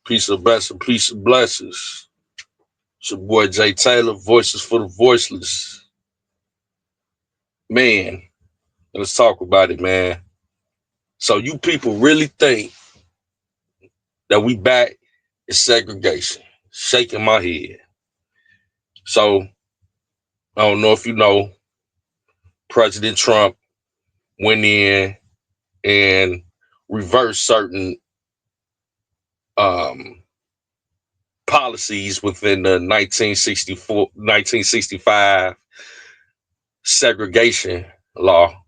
Peace of blessing, peace of blessings. It's your boy Jay Taylor, Voices for the Voiceless. Man, let's talk about it, man. So you people really think that we back in segregation? Shaking my head. So I don't know if you know, President Trump went in and reversed certain um, policies within the 1965 segregation law.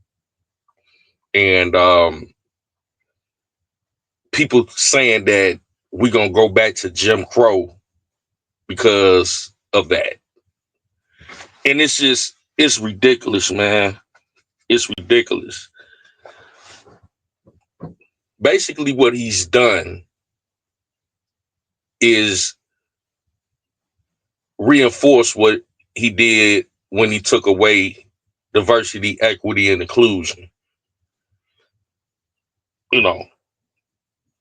And people saying that we're going to go back to Jim Crow because of that. And it's ridiculous, man. It's ridiculous. Basically, what he's done is reinforce what he did when he took away diversity, equity, and inclusion. You know,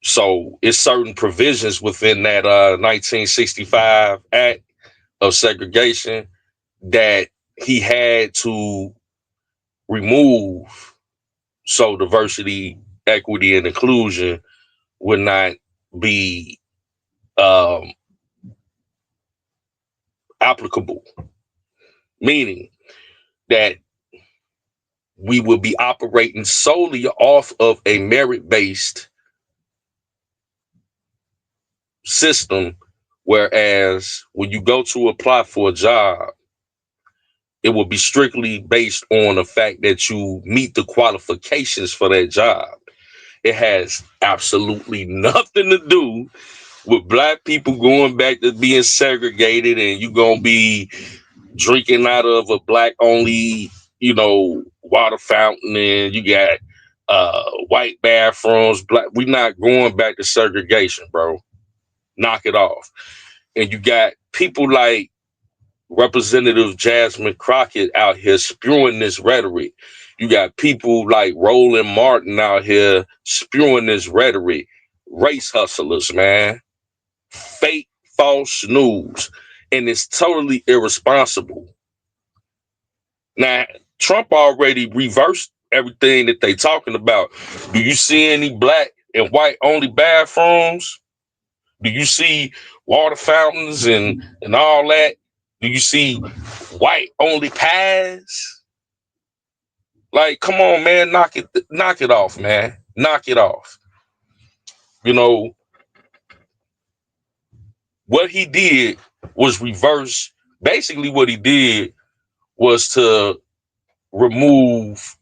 so it's certain provisions within that 1965 Act of segregation that he had to remove so diversity, equity, and inclusion would not be um, applicable, meaning that we will be operating solely off of a merit-based system, whereas when you go to apply for a job, it will be strictly based on the fact that you meet the qualifications for that job. It has absolutely nothing to do with black people going back to being segregated and you gonna be drinking out of a black only, water fountain and you got white bathrooms. We're not going back to segregation, bro. Knock it off. And you got people like Representative Jasmine Crockett out here spewing this rhetoric. You got people like Roland Martin out here spewing this rhetoric. Race hustlers, man. Fake, false news. And it's totally irresponsible. Now, Trump already reversed everything that they talking about. Do you see any black and white only bathrooms? Do you see water fountains and all that? Do you see white only paths? Like, come on, man, knock it off, man. Knock it off. You know, what he did was reverse. Basically, what he did was to remove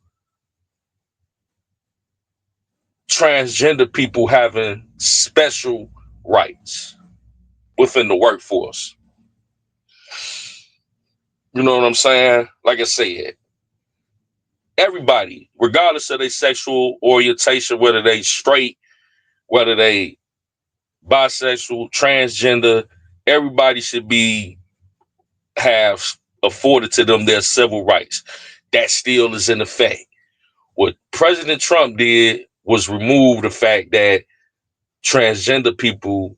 transgender people having special rights within the workforce. You know what I'm saying? Like I said, everybody, regardless of their sexual orientation, whether they straight, whether they bisexual, transgender, everybody should have afforded to them their civil rights. That still is in effect. What President Trump did was remove the fact that transgender people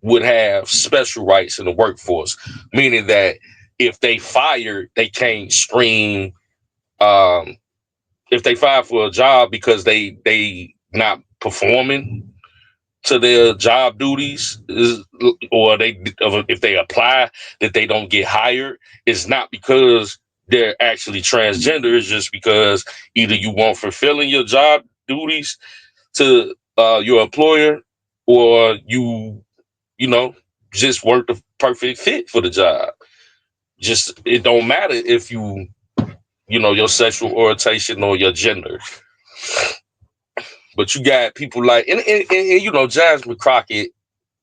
would have special rights in the workforce, meaning that if they fired, they can't scream. If they fired for a job because they not performing to their job duties, or if they apply that they don't get hired, it's not because they're actually transgender. It's just because either you weren't fulfilling your job duties to your employer, or you know, just weren't the perfect fit for the job. Just it don't matter if your sexual orientation or your gender. But you got people like and Jasmine Crockett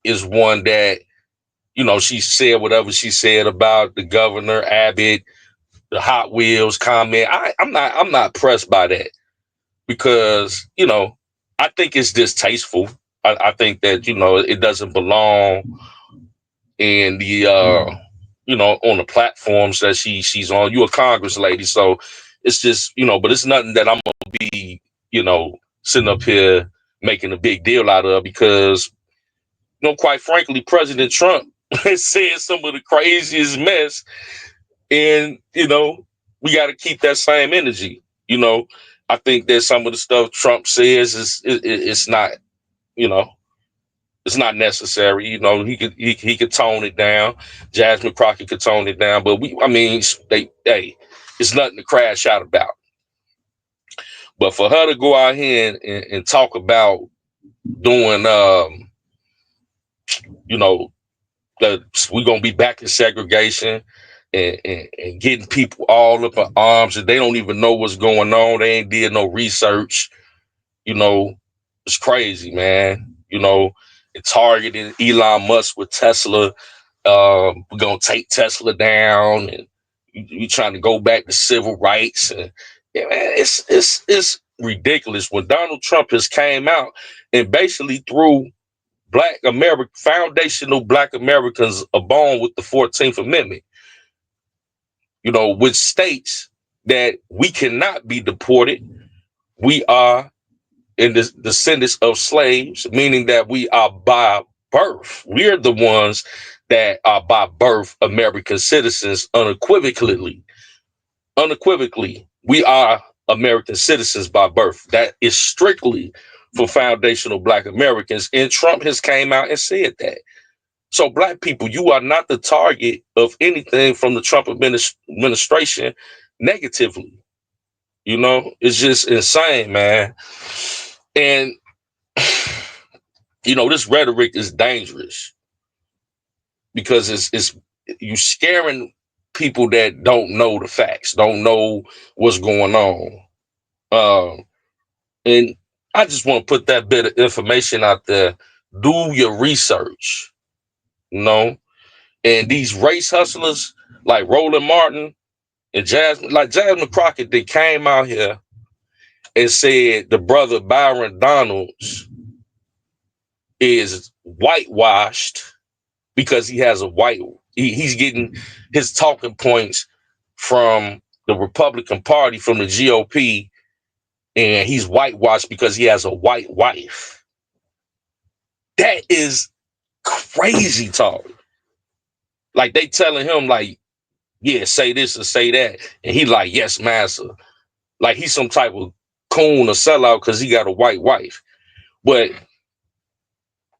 is one that she said whatever she said about the governor Abbott, the Hot Wheels comment. I'm not pressed by that because I think it's distasteful. I think that it doesn't belong in the on the platforms that she's on. You a Congress lady, so it's just but it's nothing that I'm gonna be sitting up here making a big deal out of, because quite frankly, President Trump has said some of the craziest mess, and we got to keep that same energy. I think that some of the stuff Trump says it's not, you know, it's not necessary. He could tone it down. Jasmine Crockett could tone it down, but I mean, it's nothing to crash out about. But for her to go out here and talk about doing, you know, that we're gonna be back in segregation and getting people all up in arms and they don't even know what's going on. They ain't did no research. You know, it's crazy, man. And targeting Elon Musk with Tesla. We're gonna take Tesla down, and we trying to go back to civil rights. And yeah, man, it's ridiculous when Donald Trump has came out and basically threw Black America, foundational Black Americans, are born with the 14th Amendment, which states that we cannot be deported. We are in the descendants of slaves, meaning that we are by birth. We're the ones that are by birth American citizens unequivocally. Unequivocally, we are American citizens by birth. That is strictly for foundational Black Americans. And Trump has came out and said that. So Black people, you are not the target of anything from the Trump administration negatively. It's just insane, man. And, this rhetoric is dangerous because it's you scaring people that don't know the facts, don't know what's going on. And I just want to put that bit of information out there. Do your research, and these race hustlers like Roland Martin and Jasmine Crockett, they came out here and said the brother Byron Donalds is whitewashed because he has a he's getting his talking points from the Republican Party, from the GOP, and he's whitewashed because he has a white wife. That is crazy talk. Like, they telling him, like, yeah, say this or say that. And he like, yes, master. Like he's some type of coon or sellout because he got a white wife. But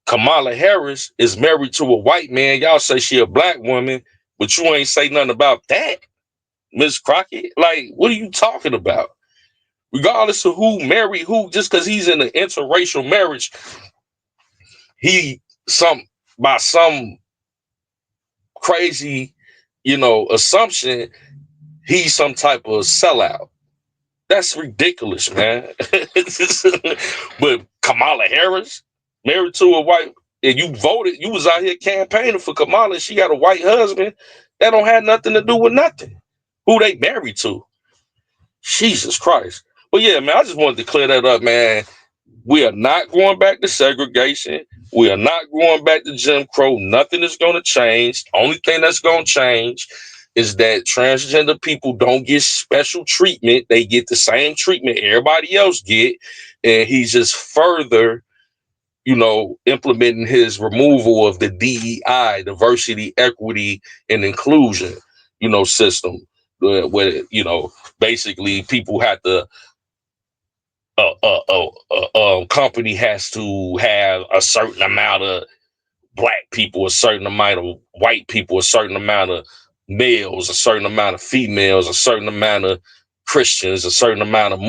Kamala Harris is married to a white man. Y'all say she a Black woman, but you ain't say nothing about that, Miss Crockett. Like, what are you talking about? Regardless of who married who, just because he's in an interracial marriage, he by some crazy, assumption, he's some type of sellout. That's ridiculous, man. But Kamala Harris, married to a white, and you was out here campaigning for Kamala, and she got a white husband. That don't have nothing to do with nothing. Who they married to? Jesus Christ. But yeah, man, I just wanted to clear that up, man. We are not going back to segregation. We are not going back to Jim Crow. Nothing is going to change. Only thing that's going to change is that transgender people don't get special treatment. They get the same treatment everybody else get. And he's just further, implementing his removal of the DEI, diversity, equity, and inclusion, system, where, basically people have to, company has to have a certain amount of Black people, a certain amount of white people, a certain amount of males, a certain amount of females, a certain amount of Christians, a certain amount of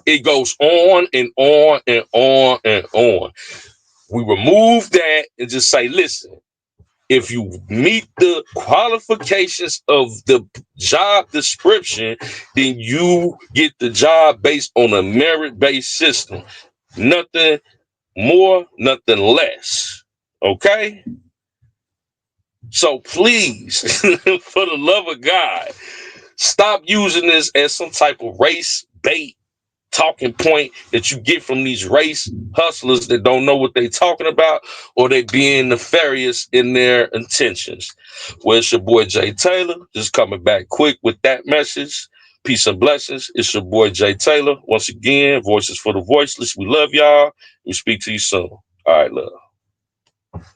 it goes on and on and on and on. We remove that and just say, listen, if you meet the qualifications of the job description, then you get the job based on a merit-based system. Nothing more, nothing less. Okay? So please, for the love of God, stop using this as some type of race bait talking point that you get from these race hustlers that don't know what they talking about, or they being nefarious in their intentions. Well, it's your boy Jay Taylor, just coming back quick with that message. Peace and blessings. It's your boy Jay Taylor. Once again, Voices for the Voiceless. We love y'all. We speak to you soon. All right, love.